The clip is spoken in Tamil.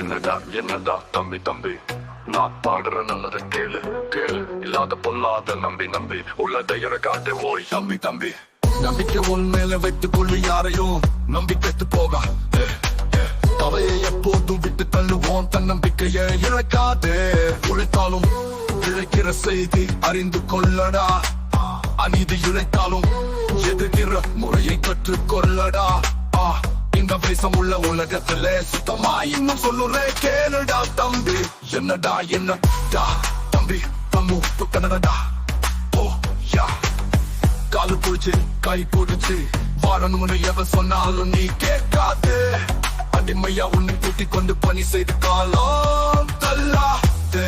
என்னடா தம்பி தம்பி, நான் பாடுற நல்லத கேளு கேளு. இல்லாத பொல்லாத நம்பி உள்ளதை காட்டு ஓய் தம்பி தம்பி. நம்பிக்கை உன் மேல வைத்துக் கொள்ளு, யாரையும் நம்பி கெட்டு போக. தவையை எப்போதும் விட்டு தள்ளுவோம், தன்னம்பிக்கையை இழக்காதே. உழைத்தாலும் இழைக்கிற செய்தி அறிந்து கொள்ளடா. அநீதி இழைத்தாலும் எதிர்க்கிற முறையை கற்றுக் கொள்ளடா. இந்த பேசம் உள்ள உலகத்திலே சுத்தமா இன்னும் சொல்லுறேன் கேளுடா தம்பி. என்னடா தம்பி தம்மு கனடா. ஓ யா, காலு புடிச்சு கை புடிச்சு வாழணும்னு எவன் சொன்னாலும் நீ கேட்காதே. அடிமையா உன்னை கூட்டிக் கொண்டு பணி செய்து காலம் தள்ளாதே.